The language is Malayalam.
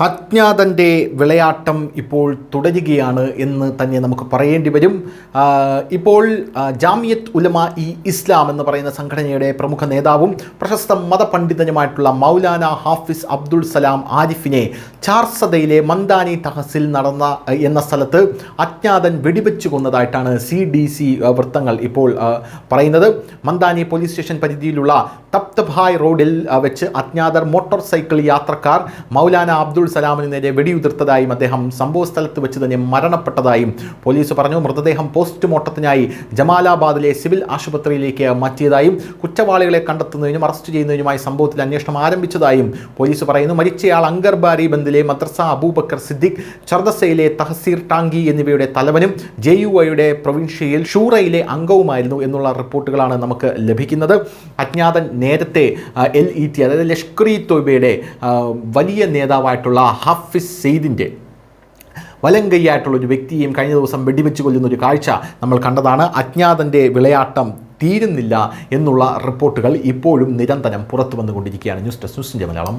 അജ്ഞാതൻ്റെ വിളയാട്ടം ഇപ്പോൾ തുടരുകയാണ് എന്ന് തന്നെ നമുക്ക് പറയേണ്ടി വരും. ഇപ്പോൾ ജാമിയത്ത് ഉലമ ഇസ്ലാം എന്ന് പറയുന്ന സംഘടനയുടെ പ്രമുഖ നേതാവും പ്രശസ്ത മതപണ്ഡിതനുമായിട്ടുള്ള മൗലാന ഹാഫിസ് അബ്ദുൾ സലാം ആരിഫിനെ ചാർസദയിലെ മന്ദാനി തഹസിൽ നടന്ന എന്ന സ്ഥലത്ത് അജ്ഞാതൻ വെടിവെച്ചു കൊന്നതായിട്ടാണ് CDC വൃത്തങ്ങൾ ഇപ്പോൾ പറയുന്നത്. മന്ദാനി പോലീസ് സ്റ്റേഷൻ പരിധിയിലുള്ള തപ്തഭായ് റോഡിൽ വെച്ച് അജ്ഞാതർ മോട്ടോർ സൈക്കിൾ യാത്രക്കാർ മൗലാന അബ്ദുൾ സലാമിന് നേരെ വെടിയുതിർത്തതായും അദ്ദേഹം സംഭവ സ്ഥലത്ത് വെച്ച് തന്നെ മരണപ്പെട്ടതായും പോലീസ് പറഞ്ഞു. മൃതദേഹം പോസ്റ്റ്മോർട്ടത്തിനായി ജമാലാബാദിലെ സിവിൽ ആശുപത്രിയിലേക്ക് മാറ്റിയതായും കുറ്റവാളികളെ കണ്ടെത്തുന്നതിനും അറസ്റ്റ് ചെയ്യുന്നതിനുമായി സംഭവത്തിൽ അന്വേഷണം ആരംഭിച്ചതായും പോലീസ് പറയുന്നു. മരിച്ചയാൾ അങ്കർബാരി ബന്ദിലെ മദ്രസ അബൂബക്കർ സിദ്ദിഖ്, ചർദസയിലെ തഹസീർ ടാങ്കി എന്നിവയുടെ തലവനും JUIയുടെ പ്രൊവിൻഷ്യൽ ഷൂറയിലെ അംഗവുമായിരുന്നു എന്നുള്ള റിപ്പോർട്ടുകളാണ് നമുക്ക് ലഭിക്കുന്നത്. അജ്ഞാതൻ നേരത്തെ LET അതായത് ലഷ്കർ-ഇ തോയ്ബയുടെ വലിയ നേതാവായിട്ടുള്ള ഹാഫിസ് സെയ്ദിൻ്റെ വലങ്കയ്യായിട്ടുള്ള ഒരു വ്യക്തിയെയും കഴിഞ്ഞ ദിവസം വെടിവെച്ച് കൊല്ലുന്ന ഒരു കാഴ്ച നമ്മൾ കണ്ടതാണ്. അജ്ഞാതൻ്റെ വിളയാട്ടം തീരുന്നില്ല എന്നുള്ള റിപ്പോർട്ടുകൾ ഇപ്പോഴും നിരന്തരം പുറത്തു വന്നുകൊണ്ടിരിക്കുകയാണ്. ന്യൂസ് ഡെസ്ക് ന്യൂസിൻ്റെ മലയാളം.